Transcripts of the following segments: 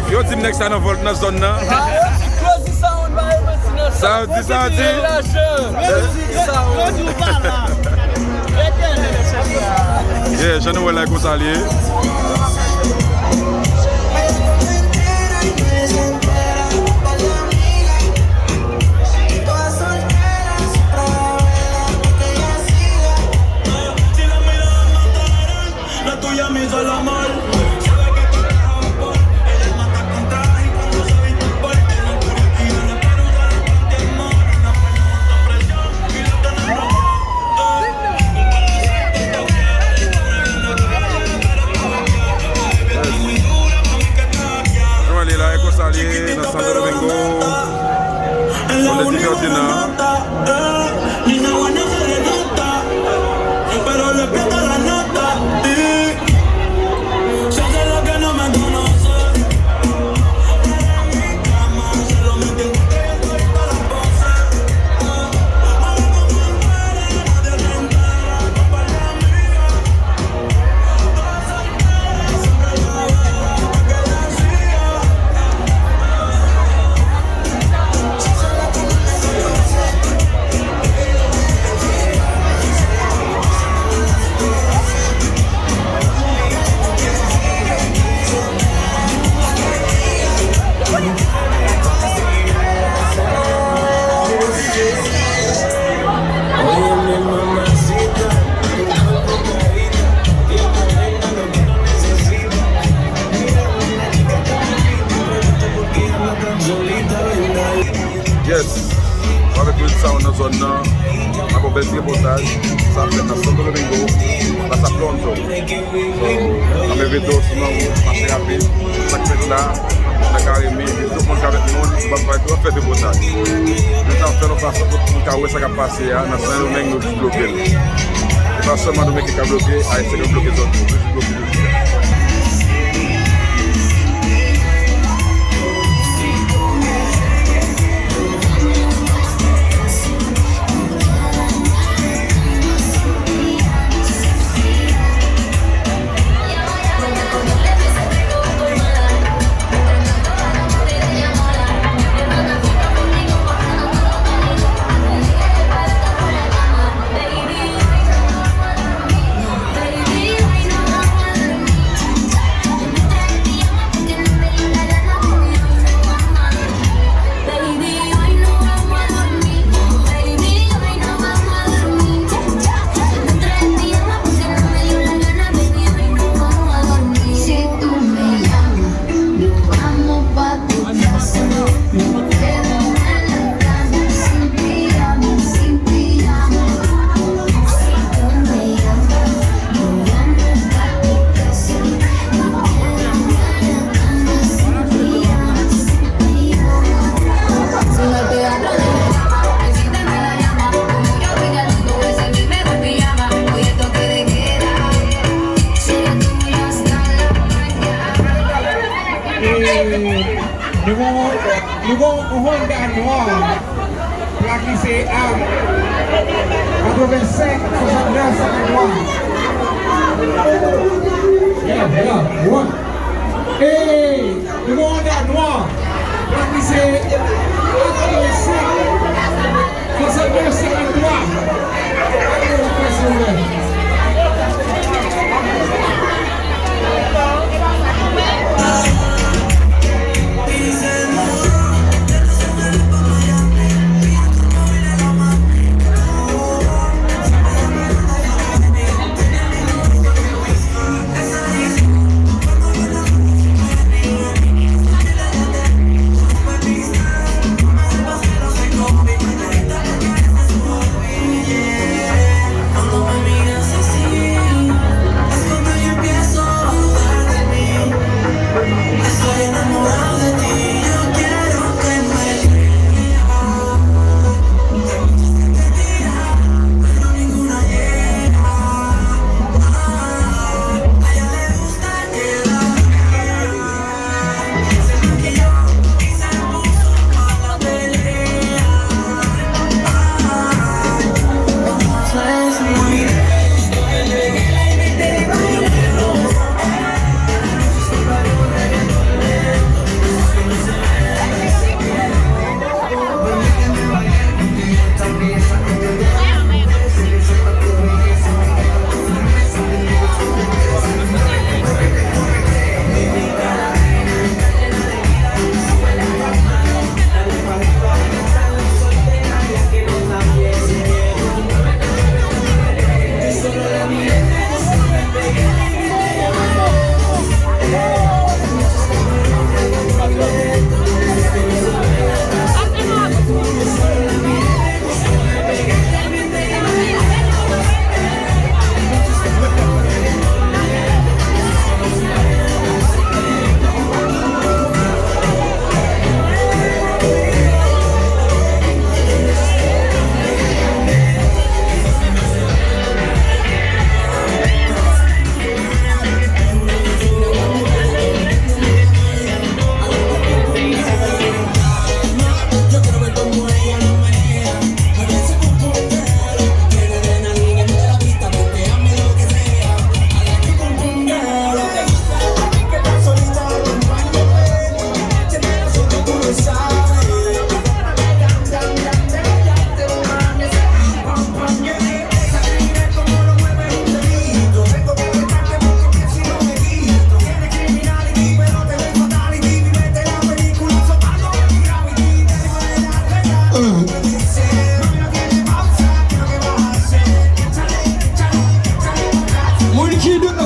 Yo team next time volt na zone na. Saudi. Yeah, je ne like Gonzalier. En Santo Domingo, donde tiene ordinario. Pero le pego la nota y se hace lo que no me conoce. En mi cama se lo metí en todas las poses. Ahora como fuera, nadie le entera, compa la amiga. Todas solteras, siempre la veo, que la siga. Yes, avec le sound dans zone là, ma belle reportage, ça fait dans Santo Domingo, là ça pronto. So, mes vidéos sur ma route, marcher rapide, chaque fête là, la carrément, tout le monde avec le monde, on va faire fait de reportage. Nous avons fait une façon pour que ça passe dans Santo Domingo bloqué. Pas seulement nous qui bloqué, à essayer de bloquer les autres. Nous allons hold that noir. Like il s'est out. 85, 69, 51. Yeah, one. Hey, nous allons hold that noir. Like il s'est 85, 69, 53. Cuando me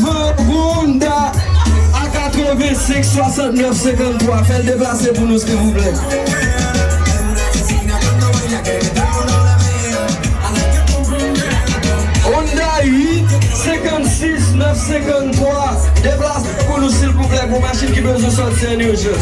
devant Honda à 85 69 53. Faites le déplacer pour nous, s'il vous plaît. Honda 8 56 953. Déplacez pour nous, s'il vous plaît, pour machine qui besoin de sortir en urgence.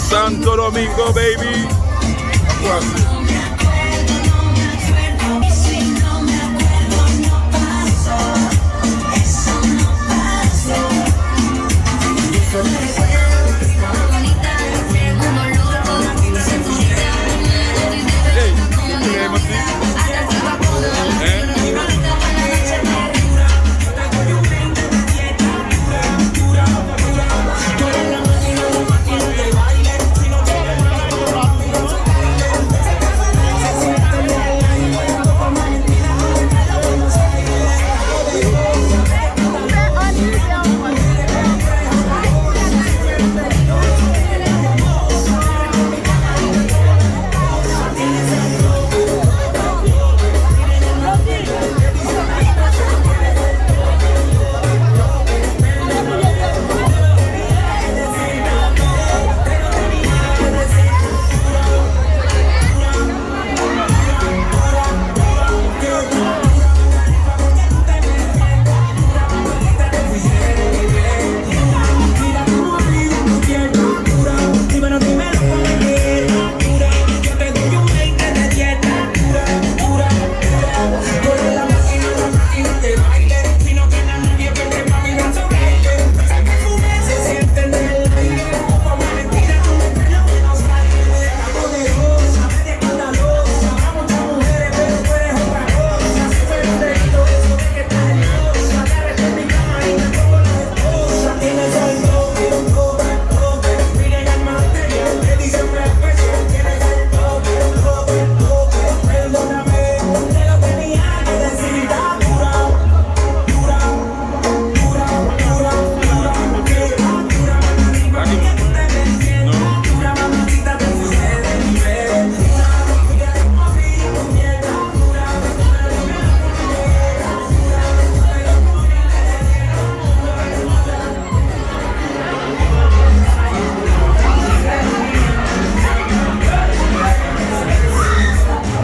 Santo Domingo, baby.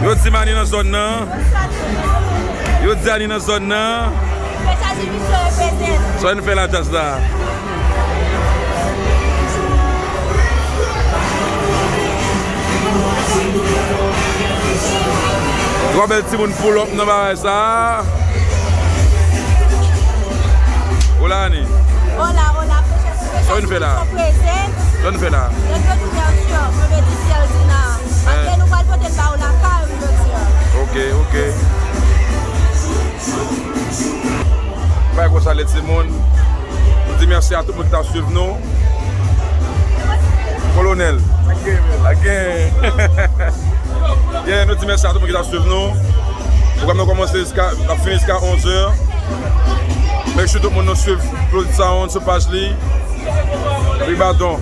Yo di man in a zone nan. Yo di an in a zone nan. So yon fè la jas la. Gwa bel ti moun pull up nan ba sa. Ola ni. Hola. So yon fè la. So yon fè la. Ok. Bah, qu'on salue tout le monde. On dit merci à tout le monde qui t'a suivi nous. Colonel. Again. Yeah, nous disons merci à tout le monde qui t'a suivi nous. Nous allons commencer jusqu'à 11h. Mais je suis tout le monde nous suivre pour ça on sur page li. Oui, pardon.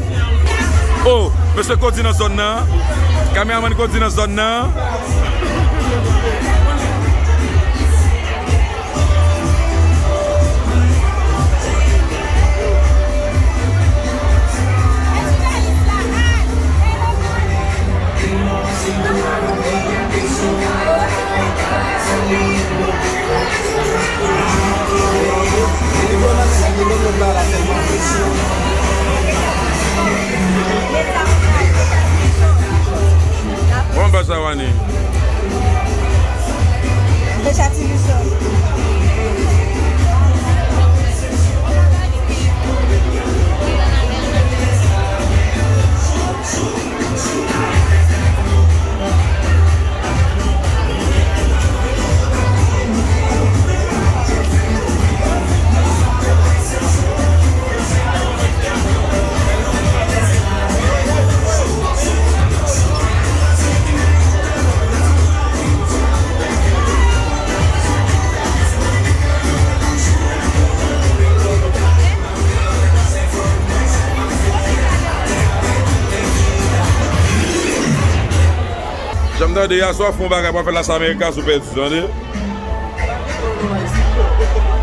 Oh, monsieur Cody dans la zone là. Caméraman Cody dans la zone là. Bon Basawani. entendez, il y a soit fond bagage pour faire la Américaine sous perdu, entendez?